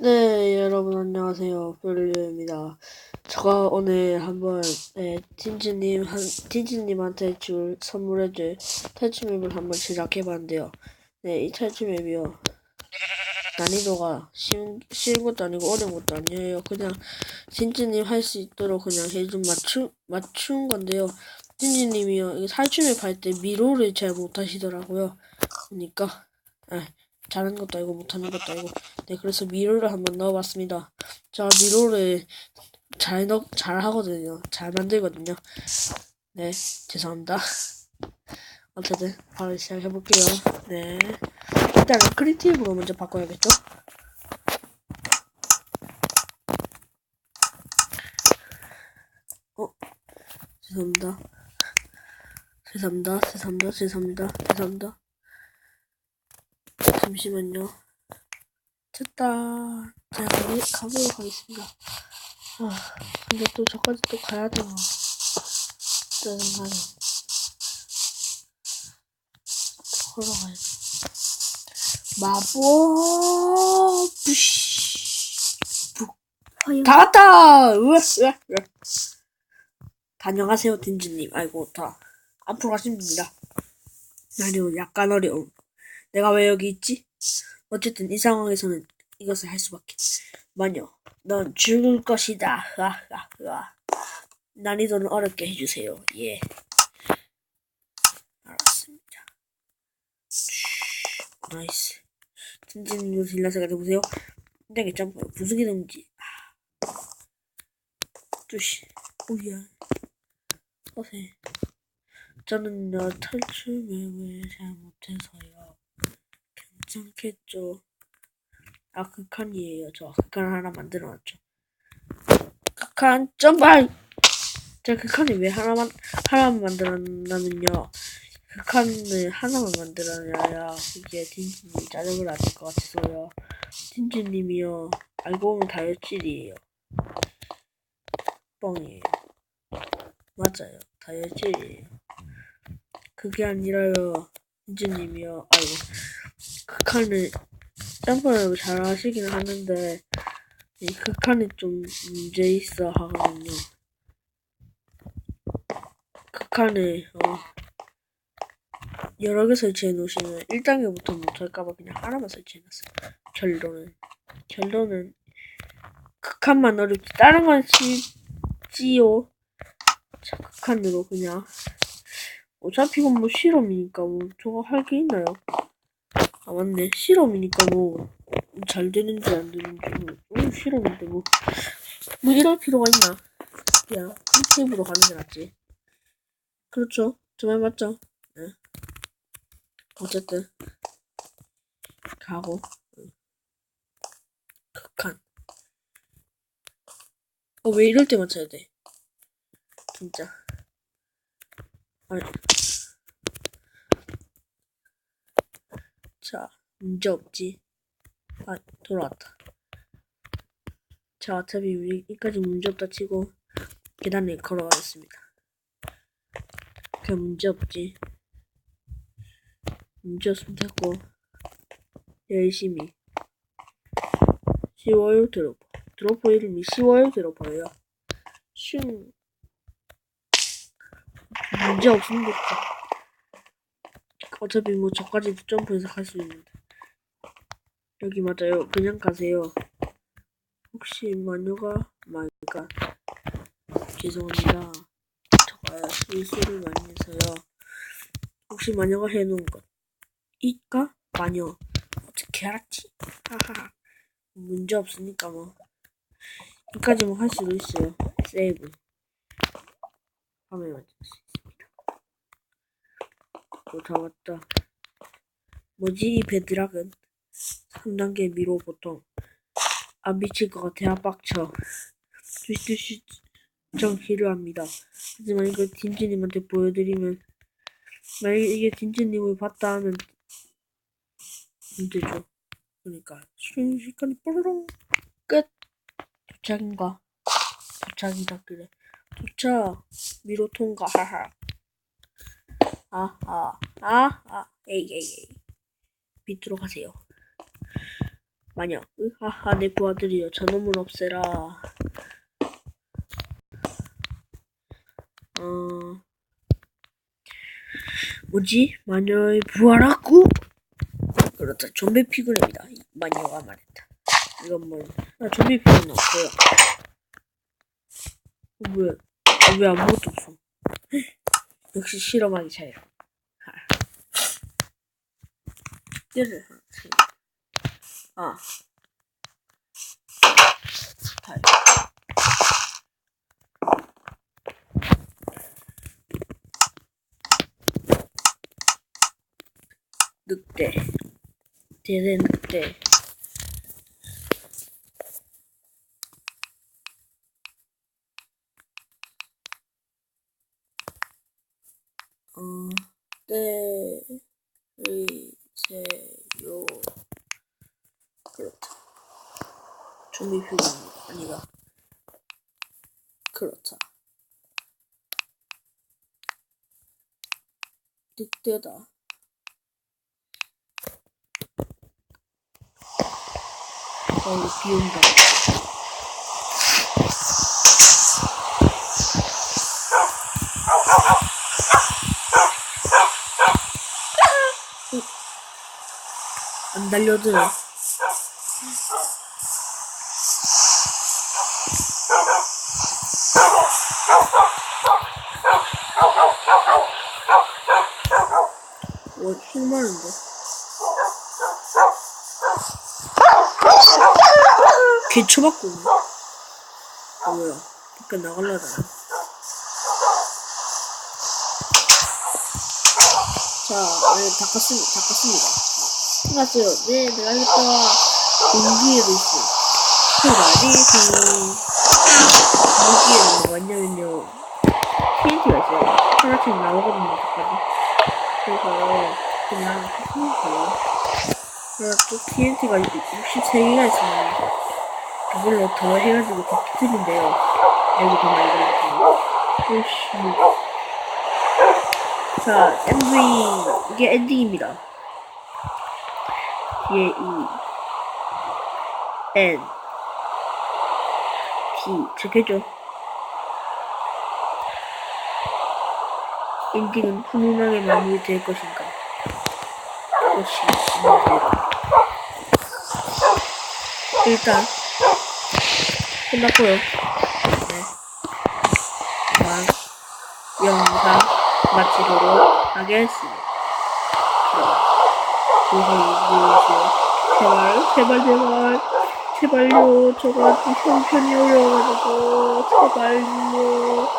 네, 여러분 안녕하세요. 뾰루입니다. 제가 오늘 한번 딘즈님한테 선물해줄 탈출맵을 한번 제작해봤는데요. 네, 이 탈출맵이요. 난이도가 쉬운 것도 아니고 어려운 것도 아니에요. 그냥 딘즈님 할 수 있도록 그냥 해준 맞춘 건데요. 딘즈님이요, 이 탈출맵 할 때 미로를 잘 못하시더라고요. 그러니까 잘하는 것도 아니고 못하는 것도 아니고, 네, 그래서 미로를 한번 넣어봤습니다. 저 미로를 잘 하거든요. 잘 만들거든요. 네, 죄송합니다. 어쨌든 바로 시작해볼게요. 네, 일단 크리에이티브로 먼저 바꿔야겠죠? 죄송합니다. 죄송합니다. 잠시만요. 됐다. 자, 가보도록 하겠습니다. 근데 또 저까지 또 가야 돼요. 짜증나네. 걸어가야지. 마법 다 왔다. 으악. 안녕하세요, 딘즈님. 아이고, 다 앞으로 가시면 됩니다. 아니요, 약간 어려움. 내가 왜 여기 있지? 어쨌든 이 상황에서는 이것을 할 수밖에. 마녀, 넌 죽을 것이다. 난이도는 어렵게 해주세요. 예, 알았습니다. 나이스. 딘즈님 딜라스가 해보세요. 굉장히 점프, 부수기 동지. 뚜시. 오야. 어세. 저는요, 탈출 맵을 잘 못해서요. 괜찮겠죠? 극한이에요. 저 극한 하나 만들어놨죠. 극한 점발! 제가 극한이 왜 하나만 만들었냐면요. 극한을 하나만 만들어놔야 이게 딘지님이 짜증을 안 낼 것 같아서요. 딘지님이요. 알고 보면 다혈질이에요. 뻥이에요. 맞아요. 다혈질이에요. 그게 아니라요. 딘지님이요. 아이고. 극한을 점프를 잘 하시기는 하는데 이 극한이 좀 문제 있어 하거든요. 극한을 여러 개 설치해 놓으시면 1단계부터 못할까봐 그냥 하나만 설치해 놨어요. 결론은 극한만 어렵지 다른 건 쉽지요. 자, 극한으로 그냥 어차피 이건 뭐 실험이니까 뭐 저거 할 게 있나요? 아 맞네, 실험이니까 뭐 잘 되는지 안 되는지 실험인데 뭐 이럴 필요가 있나? 야, 꿀팁으로 가는 게 낫지. 그렇죠, 저 말 맞죠? 네. 어쨌든 가고 극한. 왜 이럴 때만 쳐야 돼? 진짜. 아니. 자, 문제 없지. 돌아왔다. 자, 어차피 여기까지 문제 없다 치고 계단에 걸어가겠습니다. 그냥 문제 없지. 문제 없으면 됐고 열심히. 쉬워요 드로퍼. 드로퍼 이름이 쉬워요 드로퍼예요. 슝. 문제 없으면 됐다. 어차피 뭐 저까지 점프해서 갈 수 있는데. 여기 맞아요. 그냥 가세요. 혹시 마녀가 말까? 죄송합니다. 제가 실수를 많이 해서요. 혹시 마녀가 해놓은 것 이까? 마녀 어떻게 알았지? 하하. 문제 없으니까 뭐 여기까지만 할 수도 있어요. 세이브 화면 만들 수 있습니다. 잡았다. 뭐지 이 베드락은? 3단계 미로 보통 안 미칠 것 같아. 빡쳐. 뚜시뚜시 좀 필요합니다. 하지만 이걸 딘즈님한테 보여드리면 만약에 이게 딘즈님을 봤다 하면 문제죠. 그러니까 순식간에 뽀로롱 끝. 도착이다 그래. 도착. 미로 통과. 하하. 에이. 밑으로 가세요. 마녀. 하하, 내 부하들이여, 저놈을 없애라. 뭐지? 마녀의 부하라고? 그렇다, 좀비 피그레입니다. 마녀가 말했다. 이건 뭐, 좀비 피그레는 없어요. 왜 아무것도 없어? 역시 실험하기 잘해요. 늑대를 늑대. 대대 늑대. 때리세요. 그렇다. 좀비 피그레입니다. 아니다. 그렇다. 늑대다. 비온다. 안 달려드네. 힘 많은데. 걔 쳐박고 오네. 뭐야, 밖에 나갈라잖아. 자, 다 깠습니다. 끝났어요. 네, 내가 하겠다. 공기에도 있어. 무기에는 뭐냐면요, TNT가 있어요. 하나씩 나오거든요, 어떡하지? 그래서 그냥 하시면 돼요. 그래서 또 TNT가 63개가 있으면 그걸로 더 해가지고 더 터뜨린대요. 여기 더 많이 걸렸어요. 자, 이게 엔딩입니다. 뒤에 N T 적혀줘. 엔딩은 훈훈하게 마무리될 것인가? 그것이 문제다. 일단 끝났고요. 네, 영상 마치도록 하겠습니다. 제발요. 저가 좀 형편이 어려워가지고 제발요.